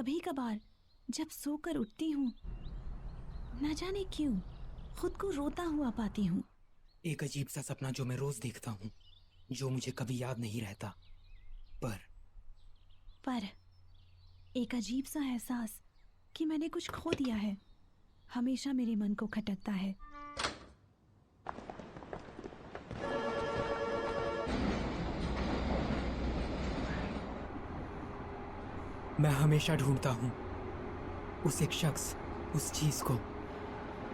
कभी कभार जब सोकर उठती हूँ, न जाने क्यों खुद को रोता हुआ पाती हूँ। एक अजीब सा सपना जो मैं रोज देखता हूँ, जो मुझे कभी याद नहीं रहता। पर एक अजीब सा एहसास कि मैंने कुछ खो दिया है हमेशा मेरे मन को खटकता है। मैं हमेशा ढूंढता हूँ उस एक शख्स, उस चीज को।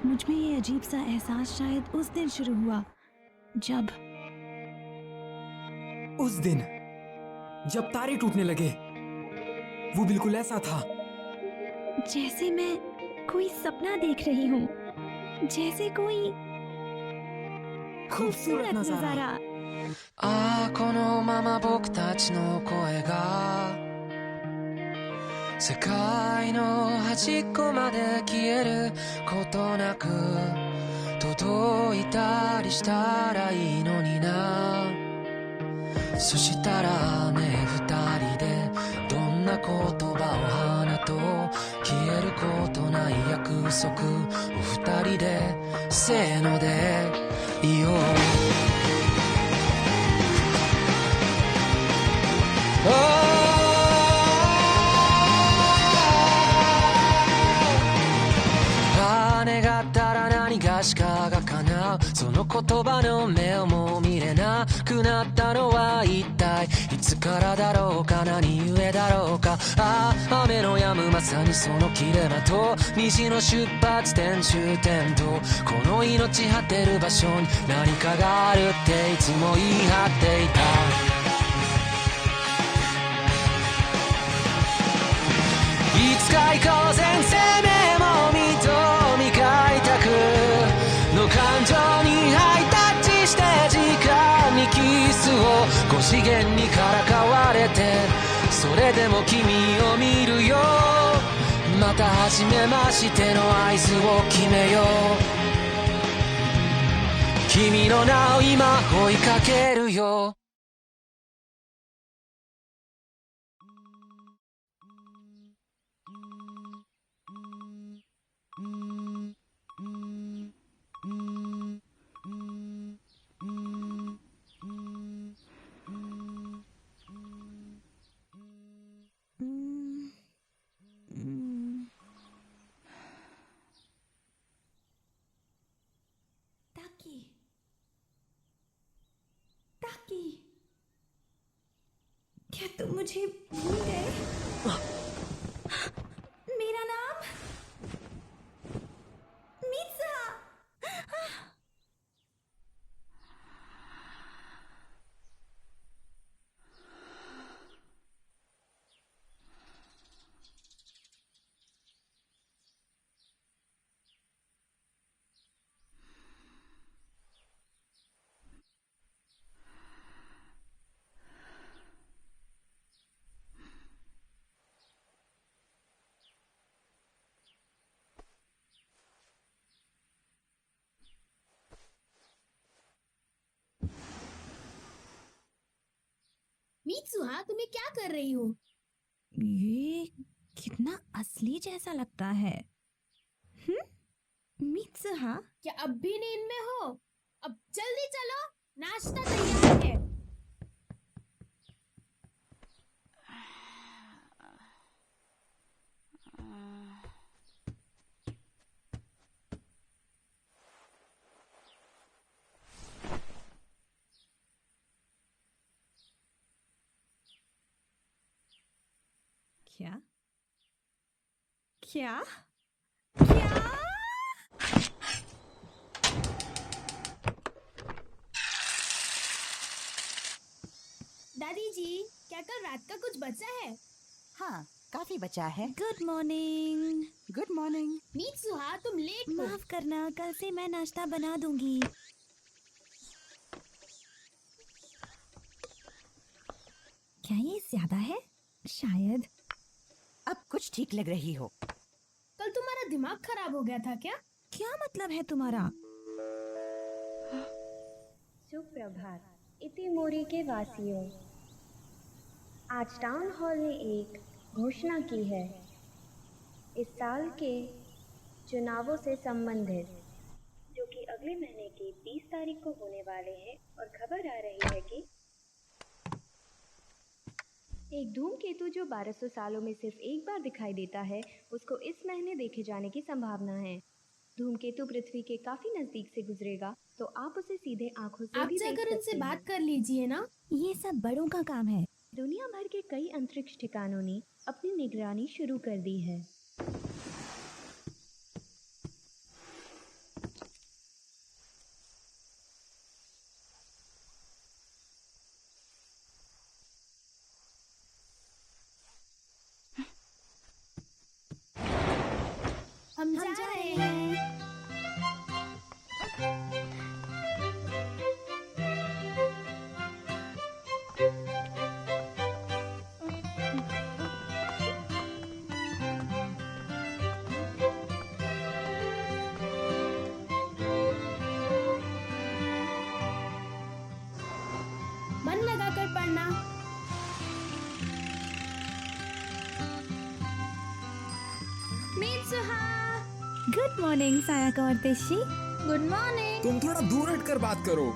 मुझ में ये अजीब सा एहसास शायद उस दिन शुरू हुआ जब तारे टूटने लगे। वो बिल्कुल ऐसा था जैसे मैं कोई सपना देख रही हूँ, जैसे कोई खूबसूरत नजारा। ああこのまま僕たちの声が世界の端っこまで消えることなく届いたりしたらいいのにな。そしたらね二人でどんな言葉を放とう、消えることない約束を二人でせーので言おう。願ったら何がしかが叶う、その言葉の目をもう見れなくなったのは一体いつからだろうか、何故だろうか。ああ雨の止むまさにその切れ間と虹の出発点終点とこの命果てる場所に何かがあるっていつも言い張っていた。いつか行こう先生目も認み開拓の感情にハイタッチして時間にキスを5次元にからかわれて、それでも君を見るよ。また初めましての合図を決めよう。君の名を今追いかけるよ。ताकि क्या तुम मुझे भूल गए? मेरा नाम मित्सुहा। मित्सुहा तुम्हें क्या कर रही हो? ये कितना असली जैसा लगता है। मित्सुहा, क्या अब भी नींद में हो? अब जल्दी चलो, नाश्ता तैयार है। क्या क्या क्या? दादी जी, क्या कल रात का कुछ बचा है? हाँ, काफी बचा है। Good morning. Good morning. Mitsuha तुम लेट हो। माफ करना, कल से मैं नाश्ता बना दूंगी। क्या ये ज्यादा है? शायद। अब कुछ ठीक लग रही हो। कल तुम्हारा दिमाग खराब हो गया था क्या? क्या मतलब है तुम्हारा? सुप्रभात इतिमोरी के वासियों, आज टाउन हॉल ने एक घोषणा की है इस साल के चुनावों से संबंधित, जो कि अगले महीने की 20 तारीख को होने वाले हैं। और खबर आ रही है कि एक धूमकेतु जो 1200 सालों में सिर्फ एक बार दिखाई देता है, उसको इस महीने देखे जाने की संभावना है। धूमकेतु पृथ्वी के काफी नजदीक से गुजरेगा, तो आप उसे सीधे आंखों से आप भी देख जाकर सकते उनसे हैं। बात कर लीजिए ना। ये सब बड़ों का काम है। दुनिया भर के कई अंतरिक्ष ठिकानों ने अपनी निगरानी शुरू कर दी है। हम जा रहे हैं। मन लगाकर पढ़ना। मित्सुहा, गुड मॉर्निंग सायाका और तेशी। Good morning. तुम थोड़ा दूर हटकर बात करो।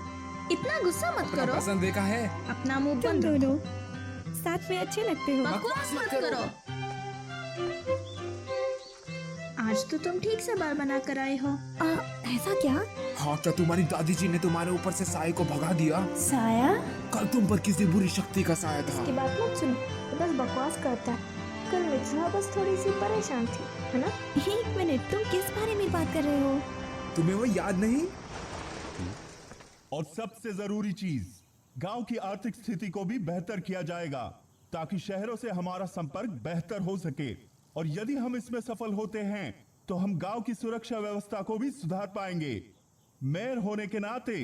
इतना गुस्सा मत अपना करो। पसंद देखा है। अपना मुंह तुम बंद रखो। दोनों साथ में अच्छे लगते हो। बकवास मत करो। आज तो तुम ठीक से बाल बना कर आए हो। ऐसा क्या? हाँ, क्या तुम्हारी दादी जी ने तुम्हारे ऊपर से साए को भगा दिया? साया? कल तुम पर किसी बुरी शक्ति का साया था। की बात मत सुनो, तो बस बकवास करता है। कल मित्सुहा बस थोड़ी सी परेशान थी, है ना? एक मिनट, तुम किस बारे में बात कर रहे हो? तुम्हें वो याद नहीं? और सबसे जरूरी चीज, गांव की आर्थिक स्थिति को भी बेहतर किया जाएगा ताकि शहरों से हमारा संपर्क बेहतर हो सके। और यदि हम इसमें सफल होते हैं तो हम गांव की सुरक्षा व्यवस्था को भी सुधार पाएंगे। मेयर होने के नाते।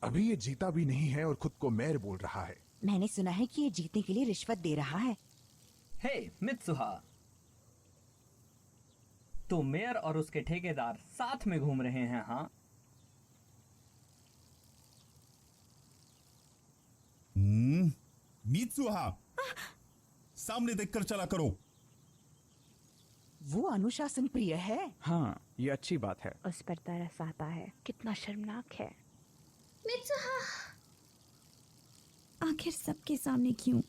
अभी ये जीता भी नहीं है और खुद को मेयर बोल रहा है। मैंने सुना है कि ये जीतने के लिए रिश्वत दे रहा है। हे मित्सुहा, तो मेयर और उसके ठेकेदार साथ में घूम रहे हैं? हाँ, मित्सुहा, सामने देखकर चला करो। वो अनुशासन प्रिय है। हाँ, ये अच्छी बात है। उस पर तरस आता है। कितना शर्मनाक है। मित्सुहा, आखिर सबके सामने क्यों?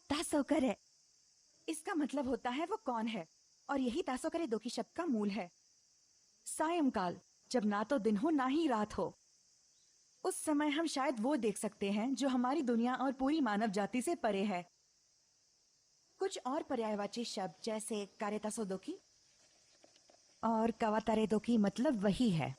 तासोकर है। इसका मतलब होता है वो कौन है, और यही तासोकरे दो की शब्द का मूल है। सायंकाल, जब ना तो दिन हो ना ही रात हो, उस समय हम शायद वो देख सकते हैं जो हमारी दुनिया और पूरी मानव जाति से परे है। कुछ और पर्यायवाची शब्द जैसे कारेतासोदोकी और कावातारेदोकी मतलब वही है।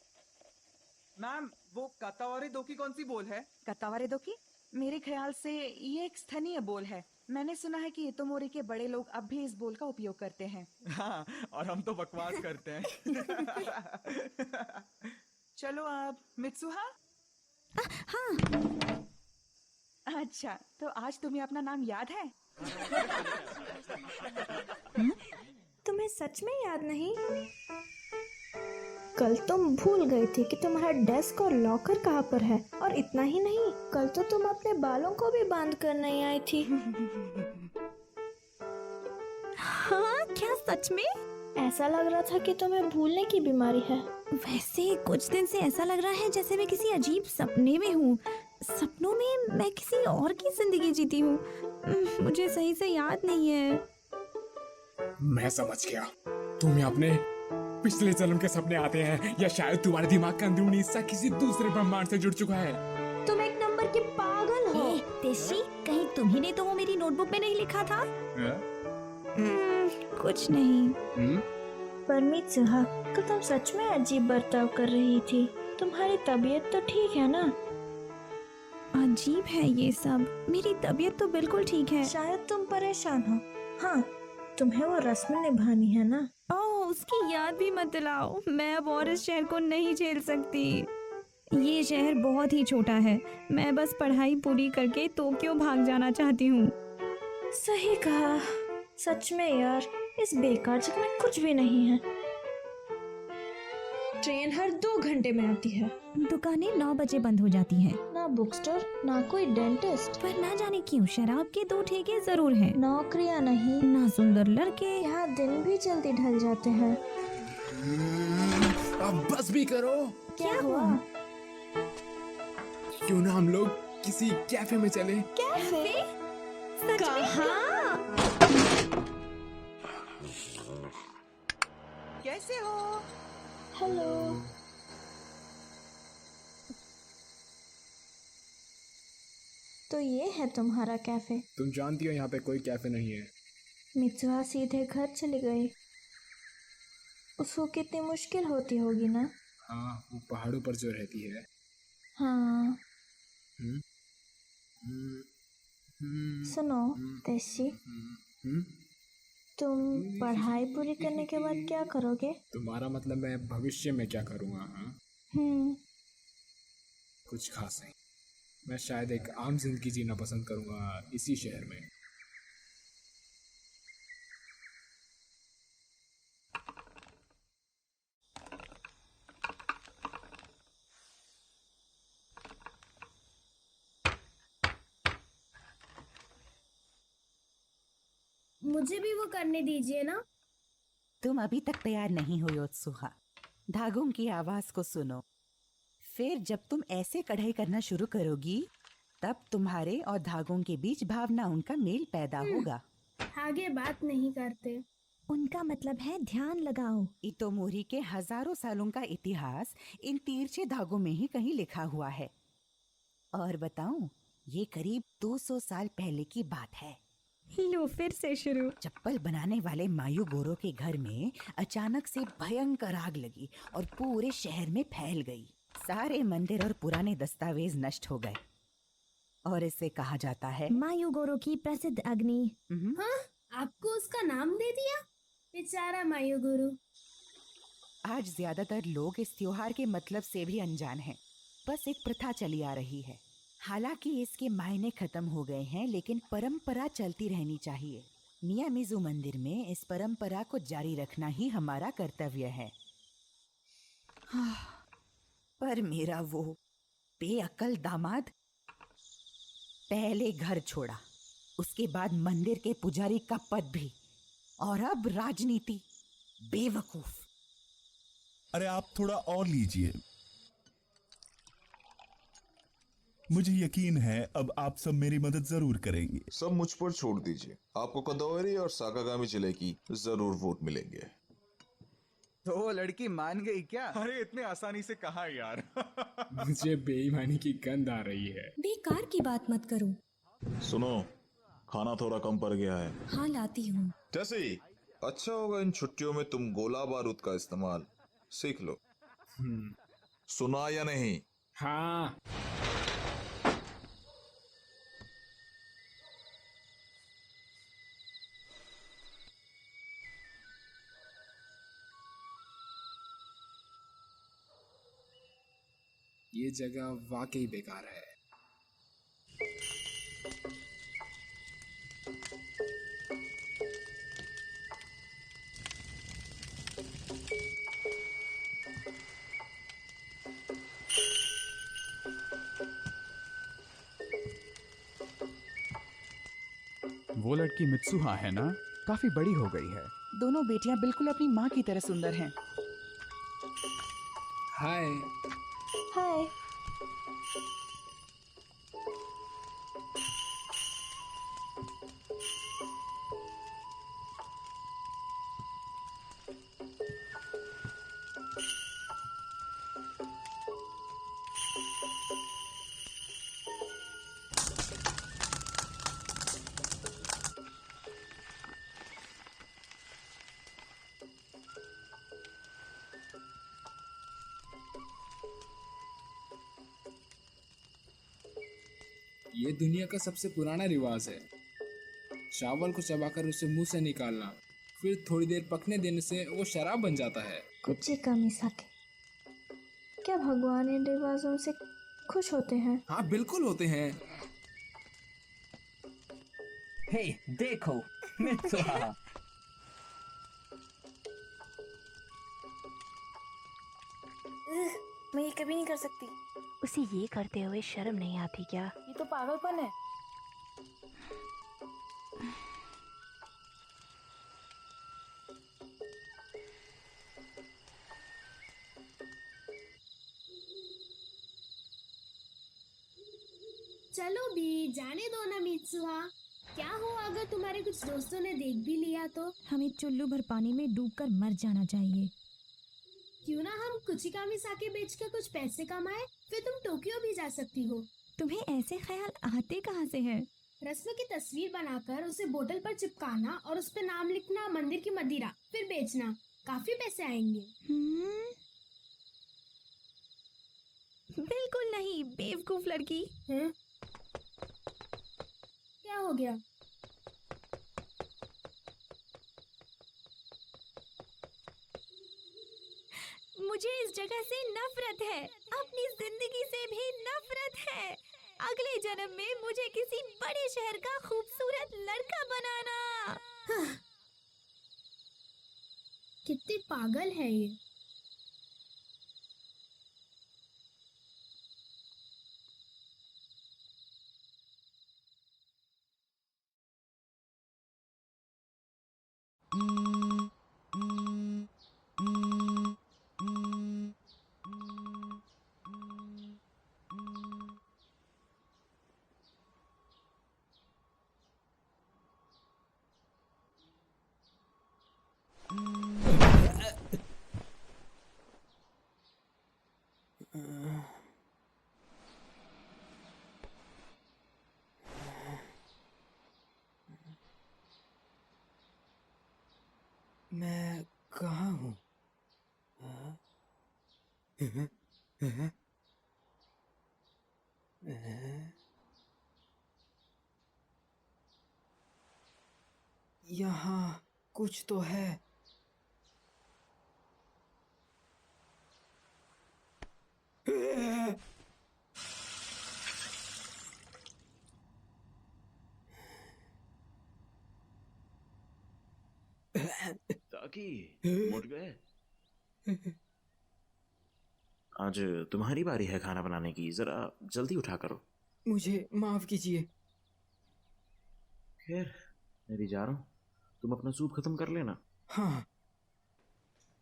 मैम, वो कातावारे दो की कौन सी बोल है? कातावारेदोकी मेरे ख्याल से ये एक स्थनीय बोल है। मैंने सुना है कि इतोमोरी के बड़े लोग अब भी इस बोल का उपयोग करते हैं। हाँ, और हम तो बकवास करते हैं। चलो आप मित्सुहा। हाँ। अच्छा, तो आज तुम्हें अपना नाम याद है? तुम्हें सच में याद नहीं? कल तुम भूल गए थे कि तुम्हारा डेस्क और लॉकर कहाँ पर है। और इतना ही नहीं, कल तो तुम अपने बालों को भी बांध कर नहीं आई थी। हाँ, क्या सच में? ऐसा लग रहा था कि तुम्हें भूलने की बीमारी है। वैसे कुछ दिन से ऐसा लग रहा है जैसे मैं किसी अजीब सपने में हूँ। सपनों में मैं किसी और की जिंदगी जीती हूँ। मुझे सही से याद नहीं है। मैं समझ गया। तुम्हें अपने पिछले जन्म के सपने आते हैं, या शायद तुम्हारे दिमाग का अंदरूनी हिस्सा किसी दूसरे ब्रह्मांड से जुड़ चुका है। तुम एक नंबर के पागल हो। तेशी, कहीं तुम्ही ने तो वो मेरी नोटबुक में नहीं लिखा था? कुछ नहीं। पर मित्सुहा, कल तुम सच में अजीब बर्ताव कर रही थी। तुम्हारी तबीयत तो ठीक है ना? अजीब है ये सब। मेरी तबीयत तो बिल्कुल ठीक है। शायद तुम परेशान हो। हाँ, तुम्हें वो रस्म निभानी है ना? ओह, उसकी याद भी मत दिलाओ। मैं अब और इस शहर को नहीं झेल सकती। ये शहर बहुत ही छोटा है। मैं बस पढ़ाई पूरी करके टोक्यो भाग जाना चाहती हूँ। सही कहा। सच में यार, इस बेकार जगह में कुछ भी नहीं है। ट्रेन हर 2 घंटे में आती है। दुकानें 9 बजे बंद हो जाती हैं। ना बुक स्टोर, ना कोई डेंटिस्ट। पर ना जाने क्यों शराब के 2 ठेके जरूर हैं। नौकरियां नहीं, ना सुंदर लड़के। यहाँ दिन भी जल्दी ढल जाते हैं। अब बस भी करो। क्या हुआ? क्यों ना हम लोग किसी कैफे में चले? कैफे? कहाँ? कैसे हो? हेलो। तो ये है तुम्हारा कैफे? तुम जानती हो यहाँ पे कोई कैफे नहीं है। मित्सुहा सीधे घर चली गई। उसको कितनी मुश्किल होती होगी ना? हाँ, वो पहाड़ों पर जो रहती है। हाँ। हम्म, सुनो तेशी, तुम पढ़ाई पूरी करने के बाद क्या करोगे? तुम्हारा मतलब मैं भविष्य में क्या करूँगा? हाँ, कुछ खास नहीं। मैं शायद एक आम जिंदगी जीना पसंद करूँगा इसी शहर में। मुझे भी वो करने दीजिए ना। तुम अभी तक तैयार नहीं हुई उत्सुहा। धागों की आवाज को सुनो। फिर जब तुम ऐसे कढ़ाई करना शुरू करोगी तब तुम्हारे और धागों के बीच भावनाओं का मेल पैदा होगा। आगे बात नहीं करते। उनका मतलब है ध्यान लगाओ। इतोमोरी के हजारों सालों का इतिहास इन तिरछे धागों में ही कहीं लिखा हुआ है। और बताऊं, ये करीब 200 साल पहले की बात है। लो फिर से शुरू। चप्पल बनाने वाले मायू गोरो के घर में अचानक से भयंकर आग लगी और पूरे शहर में फैल गई। सारे मंदिर और पुराने दस्तावेज नष्ट हो गए और इसे कहा जाता है मायू गोरो की प्रसिद्ध अग्नि। हाँ, आपको उसका नाम दे दिया? बेचारा मायू गुरु। आज ज्यादातर लोग इस त्योहार के मतलब से भी अनजान हैं। बस एक प्रथा चली आ रही है। हालांकि इसके मायने खत्म हो गए हैं, लेकिन परंपरा चलती रहनी चाहिए। मियामिज़ू मंदिर में इस परंपरा को जारी रखना ही हमारा कर्तव्य है। पर मेरा वो बेअक्ल दामाद पहले घर छोड़ा, उसके बाद मंदिर के पुजारी का पद भी, और अब राजनीति। बेवकूफ। अरे आप थोड़ा और लीजिए। मुझे यकीन है अब आप सब मेरी मदद जरूर करेंगे। सब मुझ पर छोड़ दीजिए। आपको कंदोरी और साकागामी जिले की जरूर वोट मिलेंगे। तो वो लड़की मान गई क्या? अरे इतने आसानी से कहा यार। मुझे बेईमानी की गंध आ रही है। बेकार की बात मत करो। सुनो, खाना थोड़ा कम पड़ गया है। हाँ लाती हूँ। जैसे अच्छा होगा इन छुट्टियों में तुम गोला बारूद का इस्तेमाल सीख लो। सुना या नहीं? हाँ। ये जगह वाकई बेकार है। वो लड़की मित्सुहा है ना? काफी बड़ी हो गई है। दोनों बेटियां बिल्कुल अपनी माँ की तरह सुंदर हैं। हाय। हाय। ये दुनिया का सबसे पुराना रिवाज है। चावल को चबाकर उसे मुंह से निकालना, फिर थोड़ी देर पकने देने से वो शराब बन जाता है। कुछ ही कमी सके। क्या भगवान इन रिवाजों से खुश होते हैं? हाँ बिल्कुल होते हैं। हे देखो मित्सुहा। मैं ये कभी नहीं कर सकती। उसे ये करते हुए शर्म नहीं आती क्या? ये तो पागलपन है। चलो भी जाने दो ना मित्सुहा। क्या हो अगर तुम्हारे कुछ दोस्तों ने देख भी लिया तो? हमें चुल्लू भर पानी में डूबकर मर जाना चाहिए। क्यों ना हम कुचिकामी साके बेच के कुछ पैसे कमाए, फिर तुम टोक्यो भी जा सकती हो। तुम्हें ऐसे ख्याल आते कहाँ से हैं? रस्म की तस्वीर बनाकर उसे बोतल पर चिपकाना और उस पर नाम लिखना मंदिर की मदिरा, फिर बेचना। काफी पैसे आएंगे। बिल्कुल नहीं बेवकूफ लड़की। क्या हो गया? मुझे इस जगह से नफरत है, अपनी जिंदगी से भी नफरत है। अगले जन्म में मुझे किसी बड़े शहर का खूबसूरत लड़का बनाना। कितनी पागल है ये। मैं कहाँ हूँ? यहाँ कुछ तो है। ताकि उठ गए। आज तुम्हारी बारी है खाना बनाने की, जरा जल्दी उठा करो। मुझे माफ कीजिए। खैर मैं भी जा रहा हूँ, तुम अपना सूप खत्म कर लेना। हाँ।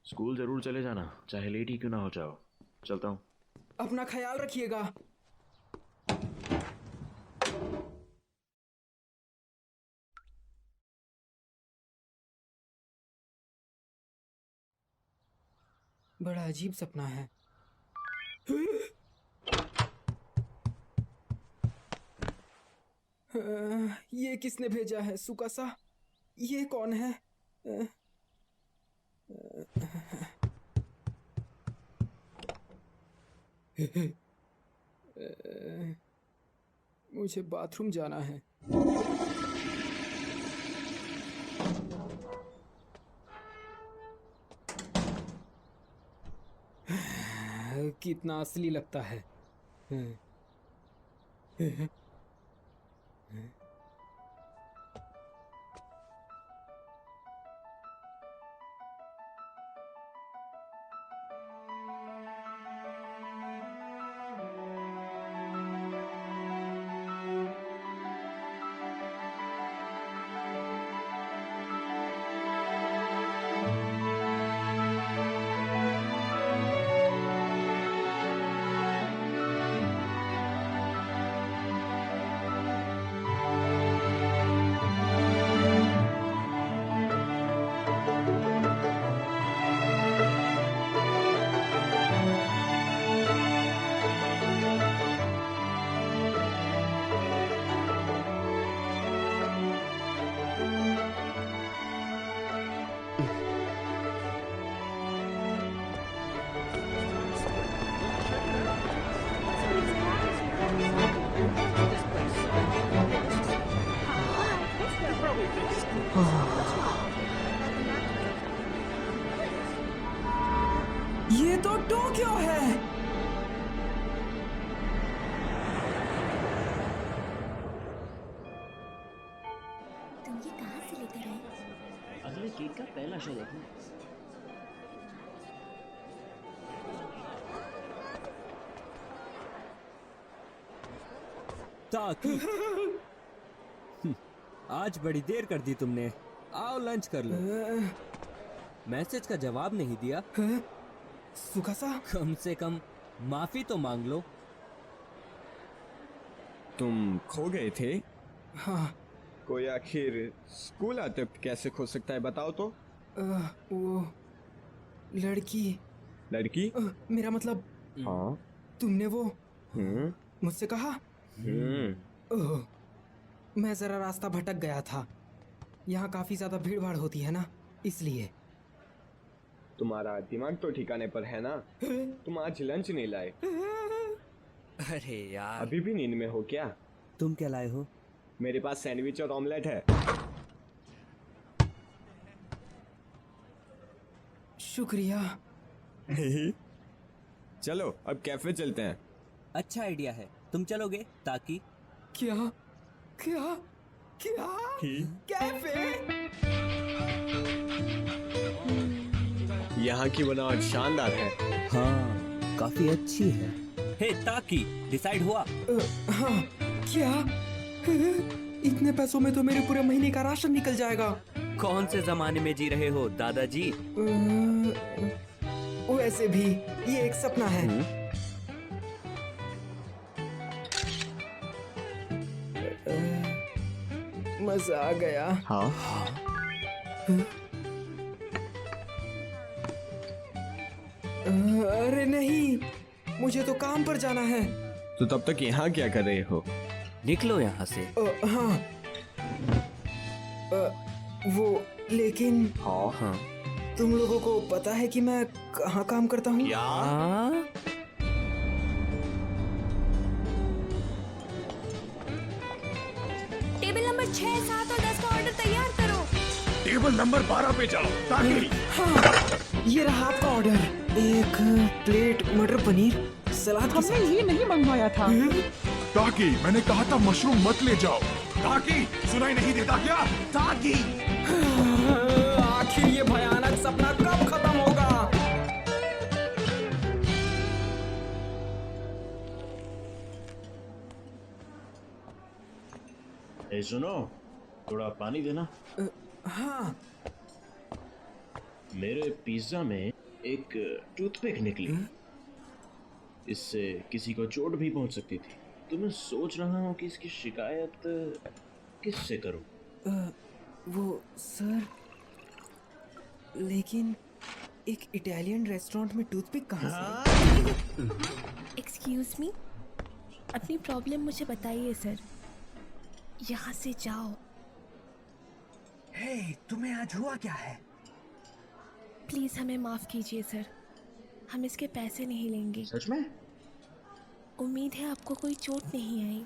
स्कूल जरूर चले जाना, चाहे लेट ही क्यों ना हो जाओ। चलता हूँ। अपना ख्याल रखिएगा। बड़ा अजीब सपना है। ये किसने भेजा है? सुकासा, ये कौन है? मुझे बाथरूम जाना है। कितना असली लगता है। ये तो टोक्यो है। तुम ये कहाँ से लेकर आए? अगले केक का पहला शो देखना। ताकि आज बड़ी देर कर दी तुमने। आओ लंच कर लो। मैसेज का जवाब नहीं दिया। सुकासा, कम से कम माफी तो मांग लो। तुम खो गए थे? हाँ। कोई आखिर स्कूल आते वक्त कैसे खो सकता है, बताओ तो। वो लड़की मेरा मतलब। हाँ। तुमने वो मुझसे कहा। ओह, मैं जरा रास्ता भटक गया था। यहाँ काफी ज्यादा भीड़ भाड़ होती है ना, इसलिए। तुम्हारा दिमाग तो ठिकाने पर है ना? तुम आज लंच नहीं लाए? अरे यार, अभी भी नींद में हो क्या? तुम क्या लाए हो? मेरे पास सैंडविच और ऑमलेट है। शुक्रिया। चलो अब कैफे चलते हैं। अच्छा आइडिया है, तुम चलोगे? ताकि क्या क्या क्या कैफे? यहाँ की बनावट शानदार है। हाँ, काफी अच्छी है। हे ताकि, डिसाइड हुआ? हाँ। क्या? इतने पैसों में तो मेरे पूरे महीने का राशन निकल जाएगा। कौन से जमाने में जी रहे हो दादाजी? वैसे भी ये एक सपना है। मजा आ गया। हाँ। अरे नहीं, मुझे तो काम पर जाना है। तो तब तक यहाँ क्या कर रहे हो? निकलो यहाँ से। हाँ। वो लेकिन। हाँ। तुम लोगों को पता है कि मैं कहाँ काम करता हूँ? टेबल नंबर 6, 7 और 10 का ऑर्डर तैयार करो। टेबल नंबर 12 पे जाओ। ताकि हाँ, ये रहा आपका ऑर्डर। एक प्लेट मटर पनीर सलाद के साथ। हमने ये नहीं मंगवाया था। ताकि मैंने कहा था मशरूम मत ले जाओ। ताकि सुनाई नहीं देता क्या? ताकि आखिर ये भयानक सपना कब खत्म होगा? ए सुनो, थोड़ा पानी देना। हाँ। मेरे पिज्जा में एक टूथपिक निकली। इससे किसी को चोट भी पहुंच सकती थी। तो मैं सोच रहा हूँ कि इसकी शिकायत किससे करूँ? वो सर, लेकिन एक इटालियन रेस्टोरेंट में टूथपिक कहाँ से? एक्सक्यूज मी, अपनी प्रॉब्लम मुझे बताइए सर। यहाँ से जाओ। हे, तुम्हें आज हुआ क्या है? प्लीज हमें माफ कीजिए सर, हम इसके पैसे नहीं लेंगे। सच में? उम्मीद है आपको कोई चोट नहीं आई।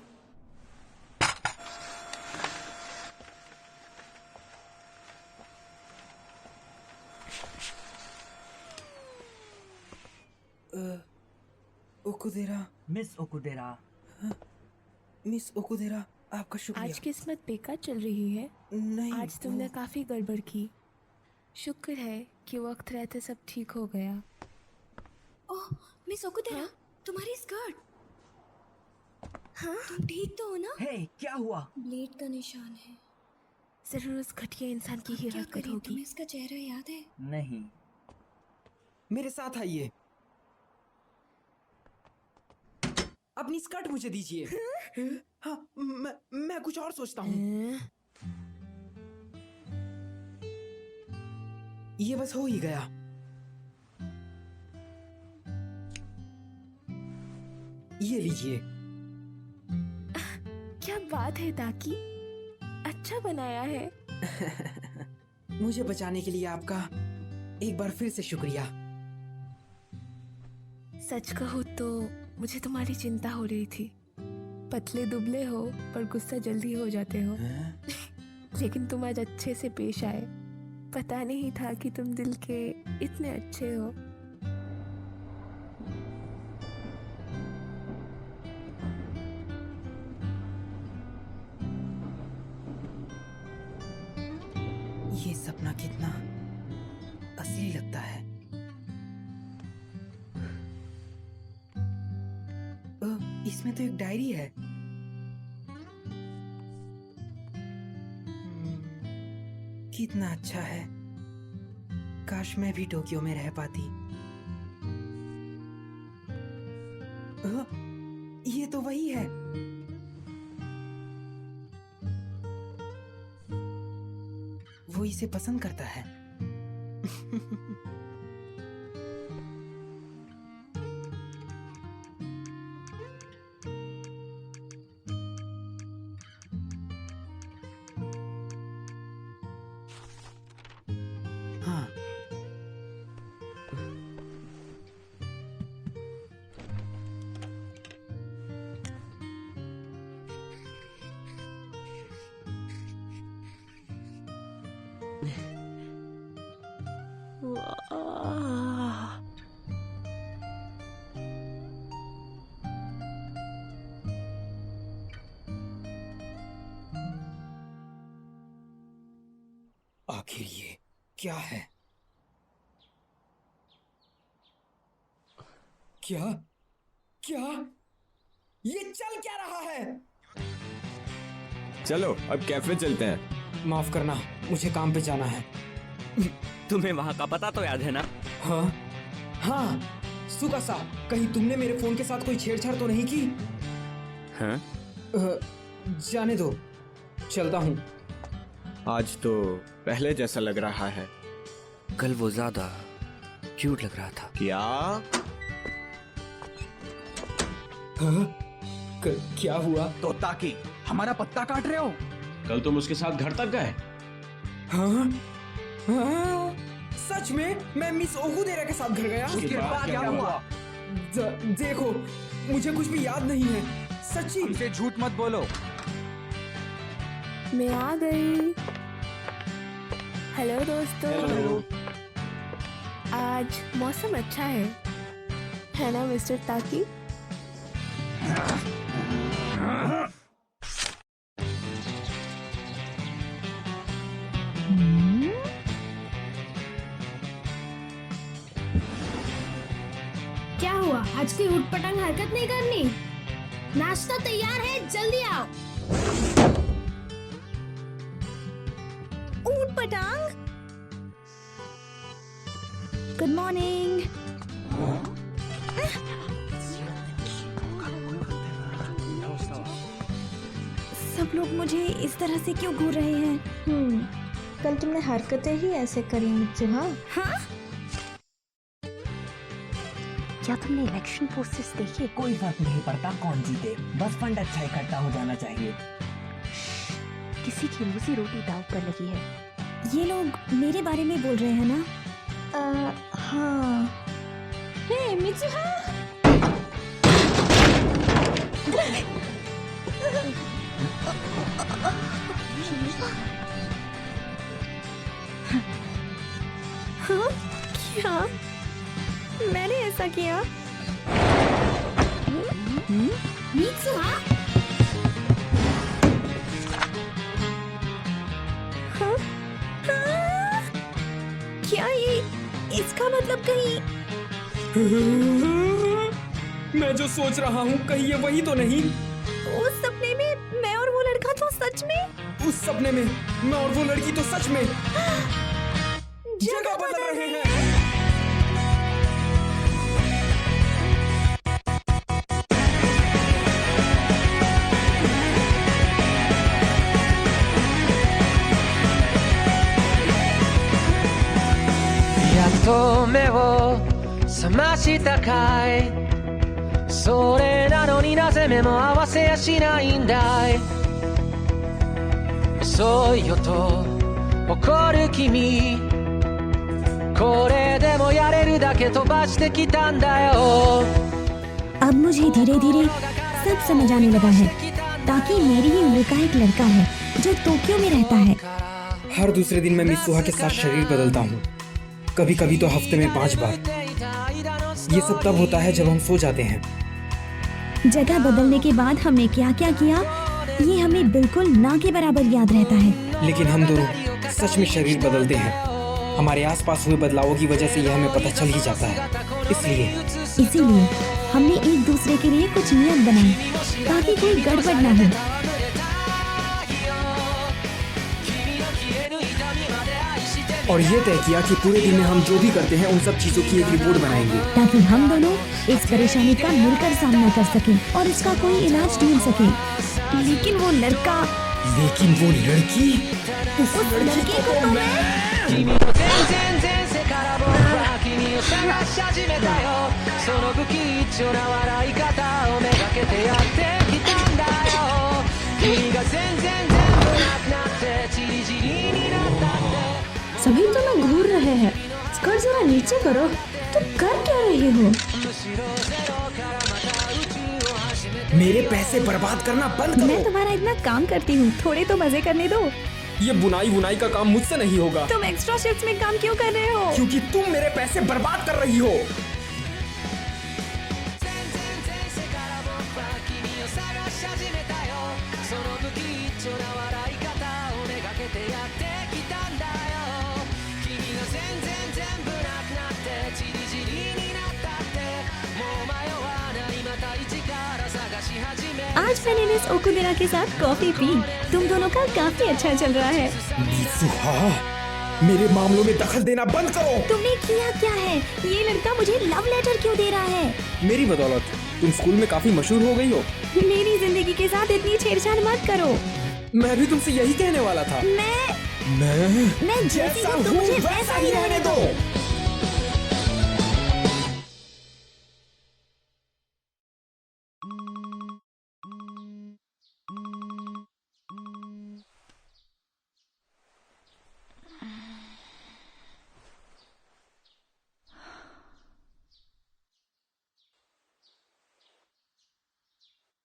ओकुदेरा। मिस ओकुदेरा। मिस ओकुदेरा, आपका शुक्रिया। आज किस्मत बेकार चल रही है। नहीं, आज तुमने काफी गड़बड़ की। शुक्र है कि वक्त रहते सब ठीक हो गया। ओह मिस ओकुदेरा, तुम्हारी स्कर्ट। हाँ, तुम ठीक तो हो ना? हे, क्या हुआ? ब्लेड का निशान है। जरूर उस घटिया इंसान की ही हरकत होगी। तुम्हें इसका चेहरा याद है? नहीं। मेरे साथ आइए। अपनी स्कर्ट मुझे दीजिए। हाँ, मैं कुछ और सोचता हूँ। ये बस हो ही गया। ये लीजिए। क्या बात है ताकि, अच्छा बनाया है। मुझे बचाने के लिए आपका एक बार फिर से शुक्रिया। सच कहूँ तो मुझे तुम्हारी चिंता हो रही थी। पतले दुबले हो पर गुस्सा जल्दी हो जाते हो। लेकिन तुम आज अच्छे से पेश आए। पता नहीं था कि तुम दिल के इतने अच्छे हो। ये सपना कितना असली लगता है। इसमें तो एक डायरी है। कितना अच्छा है। काश मैं भी टोक्यो में रह पाती। ये तो वही है। वो इसे पसंद करता है। हाँ, आखिर ये क्या है? क्या क्या ये चल क्या रहा है? चलो अब कैफे चलते हैं। माफ करना, मुझे काम पे जाना है। तुम्हें वहाँ का पता तो याद है ना? हाँ हाँ, सुकासा, कहीं तुमने मेरे फोन के साथ कोई छेड़छाड़ तो नहीं की? हाँ? जाने दो, चलता हूँ। आज तो पहले जैसा लग रहा है। कल वो ज्यादा क्यूट लग रहा था। क्या? हाँ? क्या हुआ? तो ताकि हमारा पत्ता काट रहे हो? कल तुम उसके साथ घर तक गए? हाँ? हाँ? सच में मैं मिस ओकुदेरा के साथ घर गया? उसके बाद क्या हुआ? देखो, मुझे कुछ भी याद नहीं है, सच्ची। हमसे झूठ मत बोलो। मैं आ गई। हेलो दोस्तों। हेलो। आज मौसम अच्छा है ना मिस्टर ताकी? क्या हुआ? आज कोई उटपटांग हरकत नहीं करनी? नाश्ता तैयार है, जल्दी आओ। ऊट पटांग, गुड मॉर्निंग। सब लोग मुझे इस तरह से क्यों घूर रहे हैं? कल तुमने हरकतें ही ऐसे करी मित्सुहा। हाँ? क्या तुमने इलेक्शन पोस्टर्स देखे? कोई फर्क नहीं पड़ता कौन जीते, बस फंड अच्छा इकट्ठा हो जाना चाहिए। किसी की रोजी रोटी दाव पर लगी है। ये लोग मेरे बारे में बोल रहे हैं ना? हाँ। हे मित्सुहा! हाँ? क्या? मैंने ऐसा किया? मित्सुहा? हाँ? हाँ? क्या ये इसका मतलब कहीं? मैं जो सोच रहा हूँ कहीं ये वही तो नहीं? उस सपने में मैं और वो लड़का तो सच में? उस सपने में मैं और वो लड़की तो सच में जगह बदल रहे हैं।やっと目を覚ましたかい。それなのになぜ目も合わせやしないんだい。遅いよと怒る君、これでもやれるだけ飛ばしてきたんだよ。 अब मुझे धीरे धीरे सब समझ आने लगा है। ताकि मेरी ही उम्र का एक लड़का है जो टोक्यो में रहता है। हर दूसरे दिन मैं मित्सुहा के साथ शरीर बदलता हूँ, कभी कभी तो हफ्ते में 5 बार। ये सब तब होता है जब हम सो जाते हैं। जगह बदलने के बाद हमने क्या क्या किया ये हमें बिल्कुल ना के बराबर याद रहता है। लेकिन हम दोनों सच में शरीर बदलते हैं। हमारे आसपास हुए बदलावों की वजह से यह हमें पता चल ही जाता है। इसीलिए हमने एक दूसरे के लिए कुछ नियम बनाए ताकि कोई गड़बड़ ना हो। और ये तय किया कि पूरे दिन में हम जो भी करते हैं उन सब चीजों की एक रिपोर्ट बनाएंगे, ताकि हम दोनों इस परेशानी का मिलकर सामना कर सकें और इसका कोई इलाज ढूंढ सकें। लेकिन वो लड़की उस लड़की को तो मैं 君の全然前世から僕は君を探し始めたよその不吉祥な笑い方をめがけてやってきたんだよ君が全然全部なくなってチリチリになったって सभी तो ना घूर रहे हैं। स्कर्ट जरा नीचे करो। तुम कर क्या रहे हो? मेरे पैसे बर्बाद करना बंद करो। मैं तुम्हारा इतना काम करती हूँ, थोड़े तो मजे करने दो। ये बुनाई का काम मुझसे नहीं होगा। तुम एक्स्ट्रा शिफ्ट्स में काम क्यों कर रहे हो? क्योंकि तुम मेरे पैसे बर्बाद कर रही हो। आज मैंने मिस ओकुदेरा के साथ कॉफी पी। तुम दोनों का काफी अच्छा चल रहा है। मित्सुहा, मेरे मामलों में दखल देना बंद करो। तुमने किया क्या है? ये लड़का मुझे लव लेटर क्यों दे रहा है? मेरी बदौलत तुम स्कूल में काफी मशहूर हो गई हो। मेरी जिंदगी के साथ इतनी छेड़छाड़ मत करो। मैं भी तुमसे यही कहने वाला था। मैं जैसा हूँ मुझे वैसा ही रहने दो।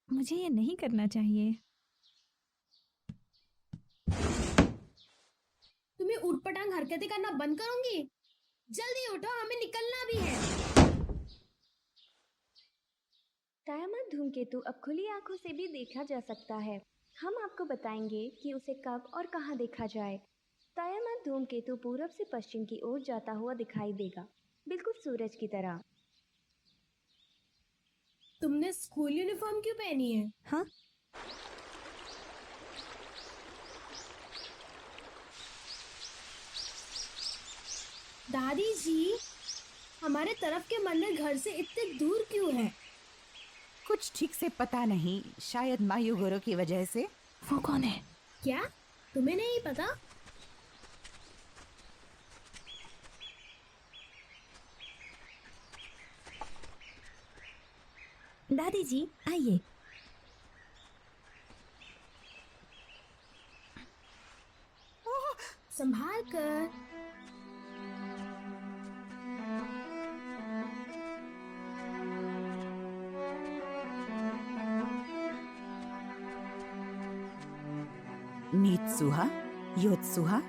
मुझे ये नहीं करना चाहिए। तुम्हें उटपटांग हरकतें करना बंद करोगी? जल्दी उठो, हमें निकलना भी है। तायामत धूमकेतु अब खुली आंखों से भी देखा जा सकता है। हम आपको बताएंगे कि उसे कब और कहां देखा जाए। तायामत धूमकेतु पूरब से पश्चिम की ओर जाता हुआ दिखाई देगा, बिल्कुल सूरज की तरह। तुमने स्कूल यूनिफॉर्म क्यों पहनी है? हाँ? दादी जी, हमारे तरफ के मंदिर घर से इतने दूर क्यों है? कुछ ठीक से पता नहीं, शायद मायूगोरो की वजह से। वो कौन है? क्या तुम्हें नहीं पता? दादी जी आइए। संभाल कर। मीत्सुहा, योत्सुहा,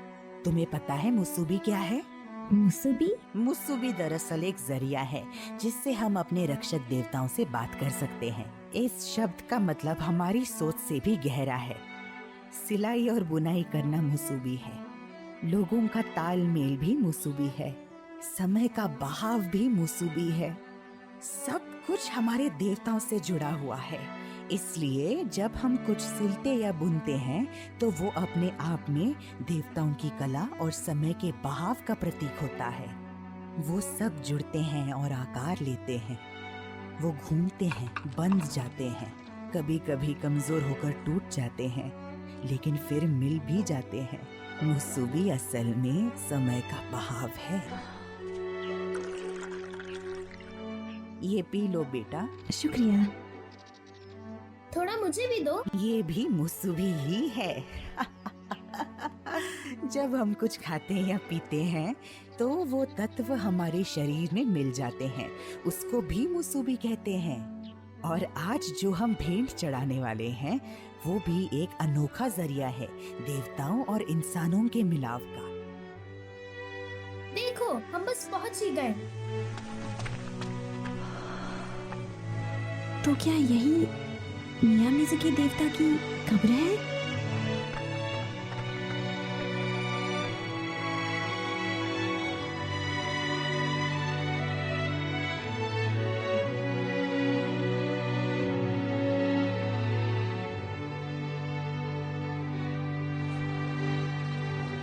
तुम्हें पता है मुसुबी क्या है? मुसुबी? मुसुबी दरअसल एक जरिया है जिससे हम अपने रक्षक देवताओं से बात कर सकते हैं। इस शब्द का मतलब हमारी सोच से भी गहरा है। सिलाई और बुनाई करना मुसुबी है, लोगों का तालमेल भी मुसुबी है, समय का बहाव भी मुसुबी है। सब कुछ हमारे देवताओं से जुड़ा हुआ है। इसलिए जब हम कुछ सिलते या बुनते हैं तो वो अपने आप में देवताओं की कला और समय के बहाव का प्रतीक होता है। वो सब जुड़ते हैं और आकार लेते हैं। वो घूमते हैं, बंध जाते हैं, कभी कभी कमजोर होकर टूट जाते हैं, लेकिन फिर मिल भी जाते हैं। मुसुबी असल में समय का बहाव है। ये पी लो बेटा। शुक्रिया। थोड़ा मुझे भी दो। ये भी मुसुबी ही है। जब हम कुछ खाते या पीते हैं तो वो तत्व हमारे शरीर में मिल जाते हैं, उसको भी मुसुबी कहते हैं। और आज जो हम भेंट चढ़ाने वाले हैं वो भी एक अनोखा जरिया है देवताओं और इंसानों के मिलाव का। देखो, हम बस पहुंच ही गए। तो क्या यही मियामिज़ुकी देवता की कब्र है?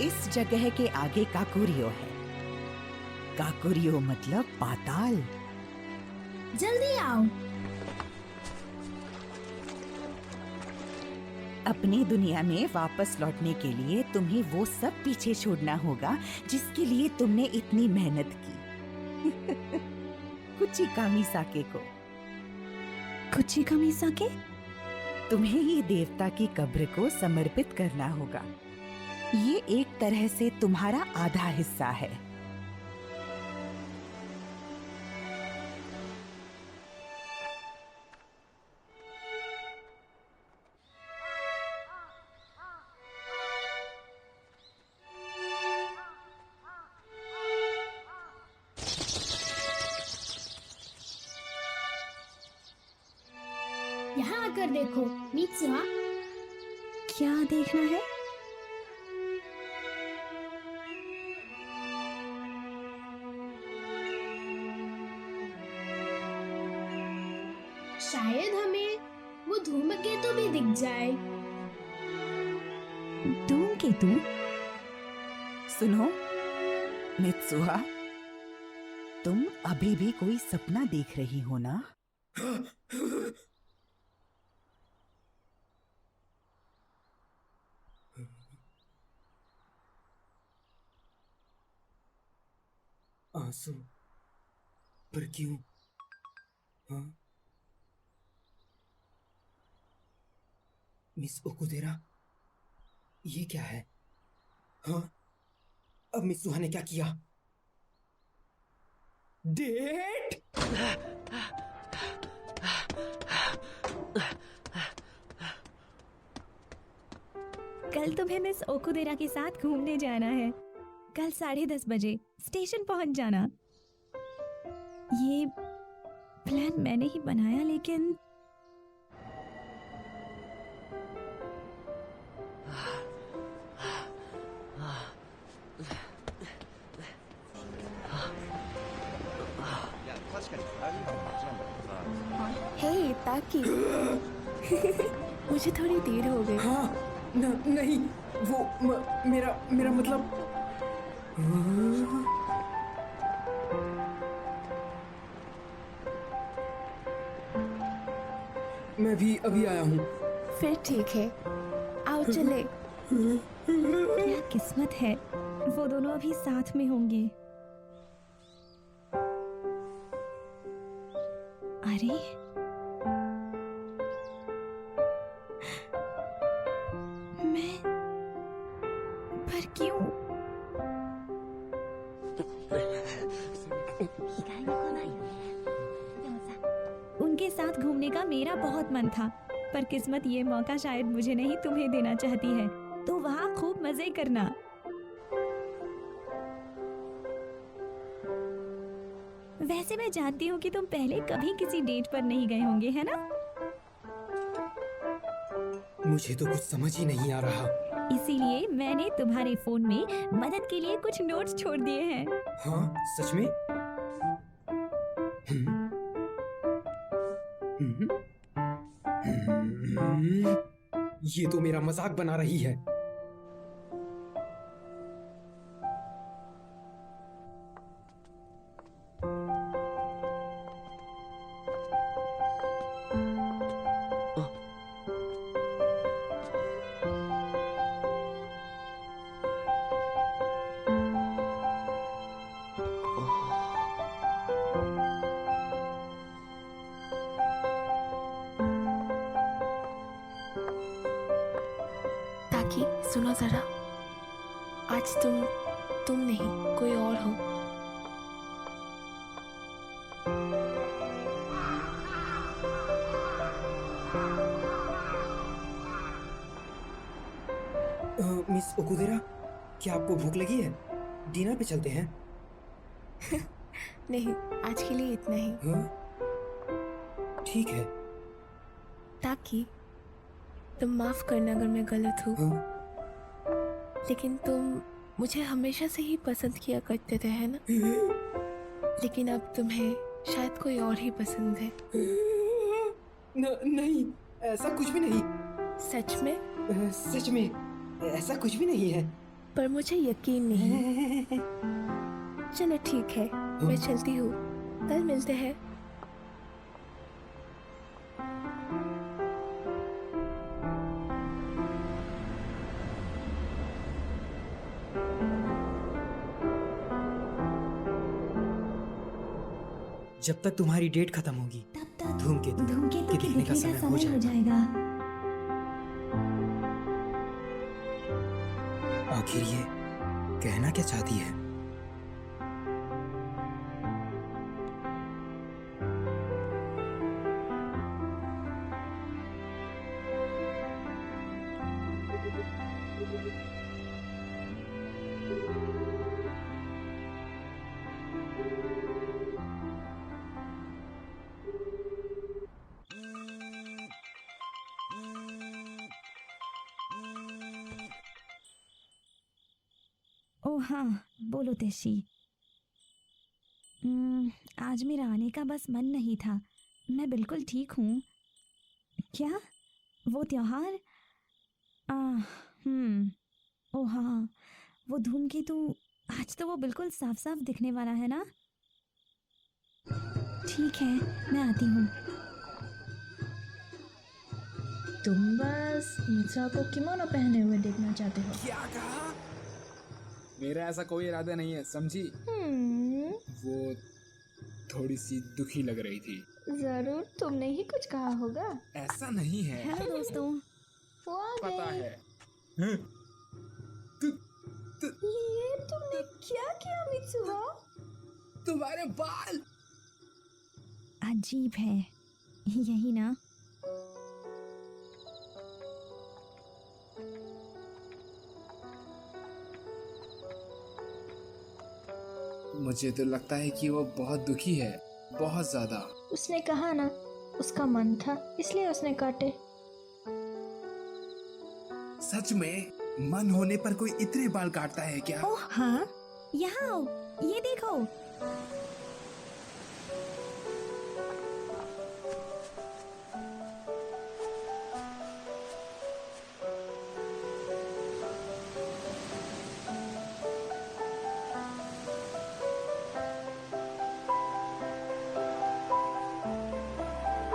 इस जगह के आगे काकुरियो है। काकुरियो मतलब पाताल। जल्दी आओ। अपनी दुनिया में वापस लौटने के लिए तुम्हें वो सब पीछे छोड़ना होगा जिसके लिए तुमने इतनी मेहनत की। कुचिकामी साके को। कुचिकामी साके? तुम्हें ये देवता की कब्र को समर्पित करना होगा। ये एक तरह से तुम्हारा आधा हिस्सा है। यहाँ आकर देखो मित्सुहा। क्या देखना है? शायद हमें वो धूमकेतु भी दिख जाए। धूमकेतु? सुनो मित्सुहा, तुम अभी भी कोई सपना देख रही हो ना? आंसू? पर क्यों? हाँ? मिस ओकुदेरा, ये क्या है? हाँ? अब मित्सुहा ने क्या किया? डेट? कल तुम्हें मिस ओकुदेरा के साथ घूमने जाना है। कल 10:30 बजे स्टेशन पहुंच जाना। ये प्लान मैंने ही बनाया, लेकिन हे ताकि मुझे थोड़ी देर हो गई। हाँ, नहीं, वो मेरा मतलब। मैं भी अभी आया हूँ। फिर ठीक है, आओ चले। क्या किस्मत है, वो दोनों अभी साथ में होंगे। अरे मैं, पर क्यों? उनके साथ घूमने का मेरा बहुत मन था, पर किस्मत ये मौका शायद मुझे नहीं तुम्हें देना चाहती है। तो वहाँ खूब मजे करना। वैसे मैं जानती हूँ कि तुम पहले कभी किसी डेट पर नहीं गए होंगे, है ना? मुझे तो कुछ समझ ही नहीं आ रहा। इसीलिए मैंने तुम्हारे फोन में मदद के लिए कुछ नोट्स छोड़ दिए हैं। हाँ, सच में? ये तो मेरा मजाक बना रही है। ताकि सुनो जरा, आज तुम नहीं, कोई और हो। मिस ओकुदेरा, क्या आपको भूख लगी है? डिनर पे चलते हैं? नहीं, आज के लिए इतना ही। हाँ? ठीक है। ताकि तुम माफ करना अगर मैं गलत हूँ। हाँ? लेकिन तुम मुझे हमेशा से ही पसंद किया करते थे, है ना? लेकिन अब तुम्हें शायद कोई और ही पसंद है। नहीं, ऐसा कुछ भी नहीं। सच में? सच में ऐसा कुछ भी नहीं है। पर मुझे यकीन नहीं। चलो ठीक है, मैं चलती हूँ, कल मिलते हैं। जब तक तुम्हारी डेट खत्म होगी धूमकेतु धूमकेतु के दिखने का समय हो हो जाएगा। जाएगा। आखिर ये कहना क्या चाहती है? ओ हाँ, बोलो तेशी। आज मेरा आने का बस मन नहीं था। मैं बिल्कुल ठीक हूँ। क्या? वो त्योहार? ओ हाँ, वो धूमकेतु। आज तो वो बिल्कुल साफ साफ दिखने वाला है ना? ठीक है, मैं आती हूँ। तुम बस मित्रा को किमोनो पहने हुए देखना चाहते हो। क्या कहा? मेरा ऐसा कोई इरादा नहीं है, समझी? वो थोड़ी सी दुखी लग रही थी। जरूर तुमने ही कुछ कहा होगा। ऐसा नहीं है। हेलो दोस्तों। वो आ पता गए। है। ये तुमने क्या किया मित्सुहा? तुम्हारे बाल अजीब है, यही ना? मुझे तो लगता है कि वो बहुत दुखी है, बहुत ज्यादा। उसने कहा ना, उसका मन था इसलिए उसने काटे। सच में मन होने पर कोई इतने बाल काटता है क्या? ओह हाँ, यहाँ आओ, ये देखो।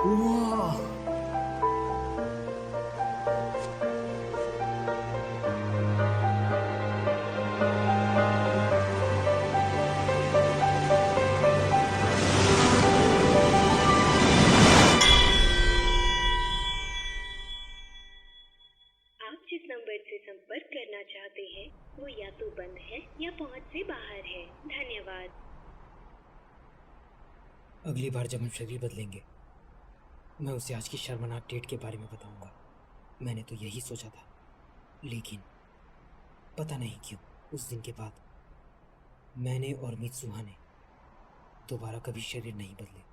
वाह! आप जिस नंबर से संपर्क करना चाहते हैं वो या तो बंद है या पहुंच से बाहर है। धन्यवाद। अगली बार जब हम शरीर बदलेंगे मैं उसे आज की शर्मनाक डेट के बारे में बताऊंगा। मैंने तो यही सोचा था, लेकिन पता नहीं क्यों उस दिन के बाद मैंने और मित्सुहा ने दोबारा कभी शरीर नहीं बदले।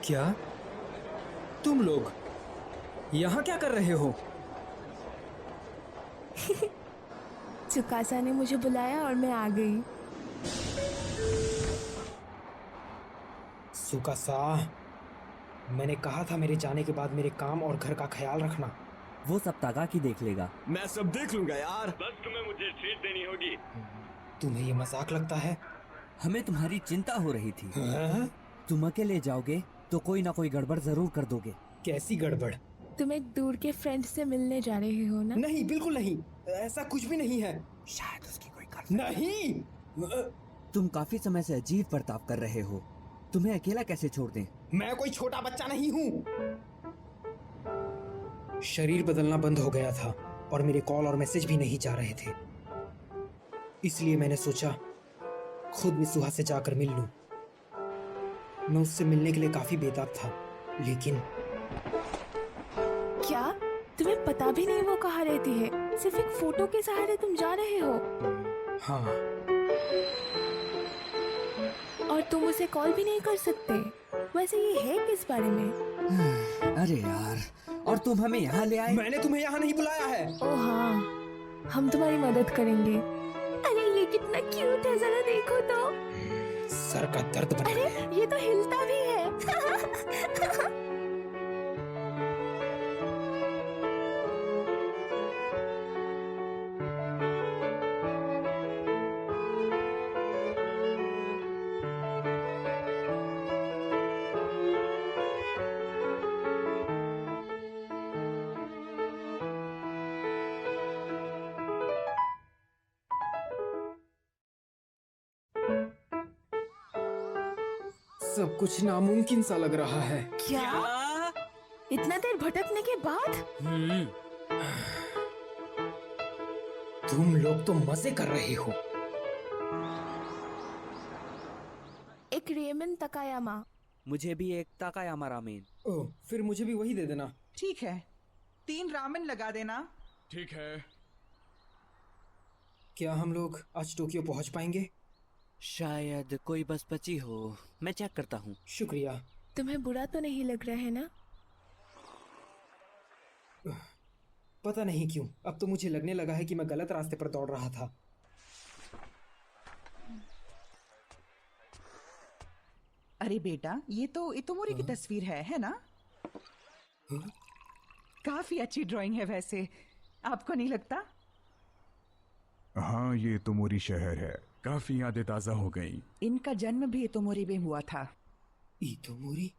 क्या? तुम लोग यहाँ क्या कर रहे हो? चुकासा ने मुझे बुलाया और मैं आ गई। सुकासा, मैंने कहा था मेरे जाने के बाद मेरे काम और घर का ख्याल रखना। वो सब तागाकी देख लेगा। मैं सब देख लूंगा यार। बस तुम्हें मुझे ट्रीट देनी होगी। तुम्हें ये मजाक लगता है? हमें तुम्हारी चिंता हो रही थी। हाँ? तुम अकेले जाओगे तो कोई ना कोई गड़बड़ जरूर कर दोगे। कैसी गड़बड़? तुम एक दूर के फ्रेंड से मिलने जा रहे हो ना? नहीं, बिल्कुल नहीं, ऐसा कुछ भी नहीं है। शायद उसकी कोई गर्लफ्रेंड। नहीं, तुम काफी समय से अजीब बर्ताव कर रहे हो। तुम्हें अकेला कैसे छोड़ दें? मैं कोई छोटा बच्चा नहीं हूँ। शरीर बदलना बंद हो गया था और मेरे कॉल और मैसेज भी नहीं जा रहे थे। इसलिए मैंने सोचा खुद मित्सुहा से जाकर मिल लूं। मैं उससे मिलने के लिए काफी बेताब था, लेकिन क्या तुम्हें पता भी नहीं वो कहाँ रहती है? सिर्फ एक फोटो के सहारे तुम जा रहे हो? हाँ। और तुम उसे कॉल भी नहीं कर सकते? वैसे ये है किस बारे में? अरे यार, और तुम हमें यहाँ ले आए? मैंने तुम्हें यहाँ नहीं बुलाया है। ओह हाँ, हम तुम्हारी मदद करेंगे। अरे ये कितना क्यूट है, जरा देखो तो। सर का दर्द बना। अरे ये तो हिलता भी है। सब कुछ नामुमकिन सा लग रहा है। क्या? इतना देर भटकने के बाद? तुम लोग तो मजे कर रहे हो। एक रेमन तकायामा। मुझे भी एक ताकायामा रामेन। ओह, फिर मुझे भी वही दे देना। ठीक है, 3 रामेन लगा देना। ठीक है। क्या हम लोग आज टोक्यो पहुंच पाएंगे? शायद कोई बस बची हो, मैं चेक करता हूँ। शुक्रिया। तुम्हें बुरा तो नहीं लग रहा है ना? पता नहीं क्यों, अब तो मुझे लगने लगा है कि मैं गलत रास्ते पर दौड़ रहा था। अरे बेटा, ये तो इतोमोरी की तस्वीर है ना? काफी अच्छी ड्राइंग है वैसे, आपको नहीं लगता? हाँ, ये इतोमोरी शहर है। काफी यादें ताजा हो गई। इनका जन्म भी इतोमोरी में हुआ था। इतोमोरी?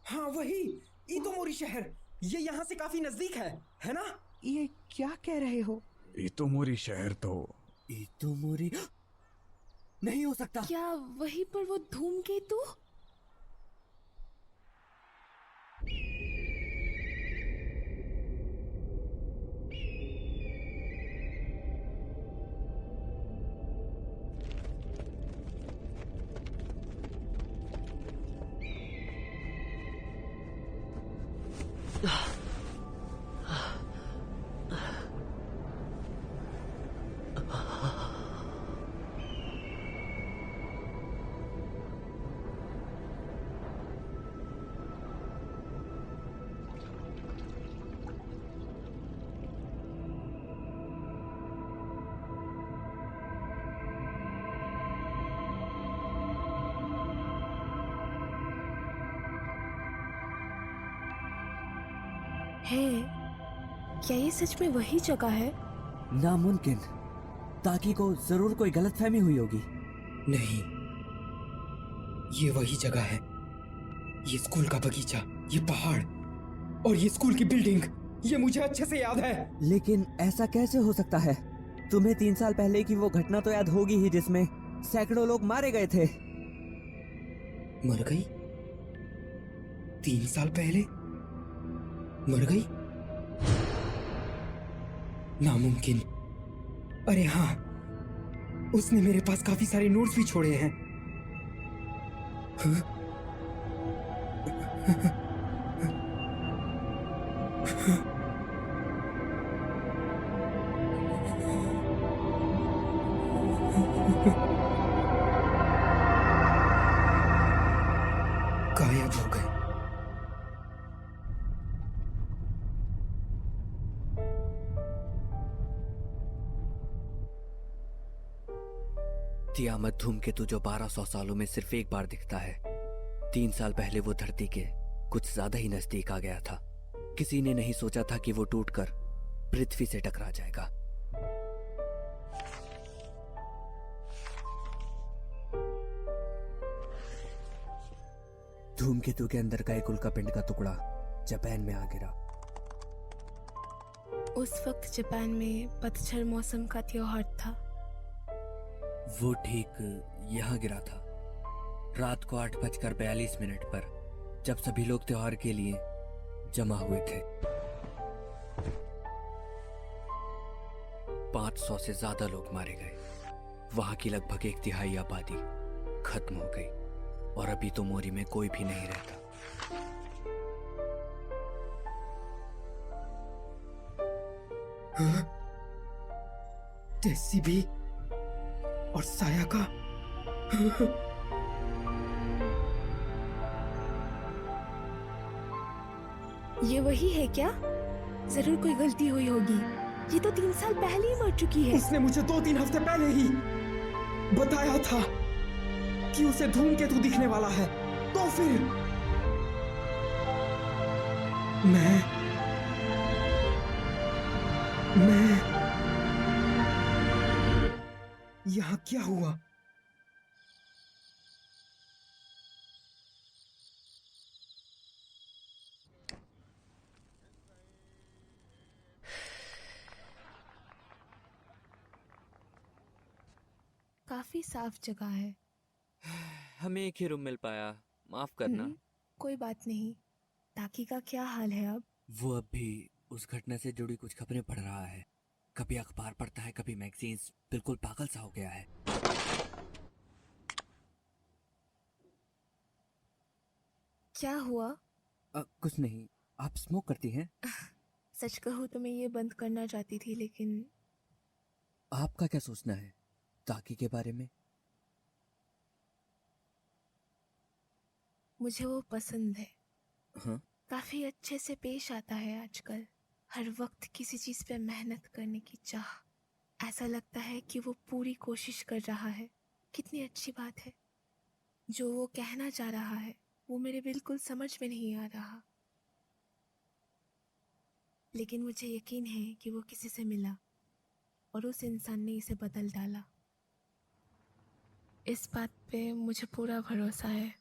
हाँ वही, इतोमोरी शहर। ये यहाँ से काफी नजदीक है ना? ये क्या कह रहे हो? इतोमोरी शहर तो इतोमोरी नहीं हो सकता। क्या वहीं पर वो धूमकेतु? है, क्या ये सच में वही जगह है? नामुमकिन। ताकि को जरूर कोई गलतफहमी हुई होगी। नहीं, ये वही जगह है। ये स्कूल का बगीचा, ये पहाड़ और ये स्कूल की बिल्डिंग, ये मुझे अच्छे से याद है। लेकिन ऐसा कैसे हो सकता है? तुम्हें 3 साल पहले की वो घटना तो याद होगी ही जिसमें सैकड़ों लोग मारे गए थे। मर गई? 3 साल पहले मर गई? नामुमकिन। अरे हाँ, उसने मेरे पास काफी सारे नोट्स भी छोड़े हैं। तियामत धूमकेतु जो 1200 सालों में सिर्फ एक बार दिखता है, 3 साल पहले वो धरती के कुछ ज्यादा ही नजदीक आ गया था। किसी ने नहीं सोचा था कि वो टूटकर पृथ्वी से टकरा जाएगा। धूमकेतु के अंदर का एक उल्कापिंड का टुकड़ा जापान में आ गिरा। उस वक्त जापान में पतझड़ मौसम का त्योहार था। वो ठीक यहाँ गिरा था, रात को 8:42 पर, जब सभी लोग त्योहार के लिए जमा हुए थे। 500 से ज्यादा लोग मारे गए। वहां की लगभग 1/3 आबादी खत्म हो गई और अभी तो मोरी में कोई भी नहीं रहता। टेसी भी और साया का ये वही है क्या? जरूर कोई गलती हुई होगी। ये तो 3 साल पहले ही मर चुकी है। उसने मुझे 2-3 हफ्ते पहले ही बताया था कि उसे धूमकेतु दिखने वाला है। तो फिर मैं यहाँ क्या हुआ? काफी साफ जगह है। हमें एक ही रूम मिल पाया, माफ करना। कोई बात नहीं। ताकि का क्या हाल है अब? वो अब भी उस घटना से जुड़ी कुछ खबरें पढ़ रहा है। कभी अखबार पढ़ता है, कभी मैगजीन्स। बिल्कुल पागल सा हो गया है। क्या हुआ? कुछ नहीं। आप स्मोक करती हैं? सच कहूँ तो मैं ये बंद करना चाहती थी, लेकिन आपका क्या सोचना है ताकि के बारे में? मुझे वो पसंद है। हाँ? काफी अच्छे से पेश आता है आजकल। हर वक्त किसी चीज पे मेहनत करने की चाह। ऐसा लगता है कि वो पूरी कोशिश कर रहा है। कितनी अच्छी बात है। जो वो कहना चाह रहा है वो मेरे बिल्कुल समझ में नहीं आ रहा, लेकिन मुझे यकीन है कि वो किसी से मिला और उस इंसान ने इसे बदल डाला। इस बात पे मुझे पूरा भरोसा है।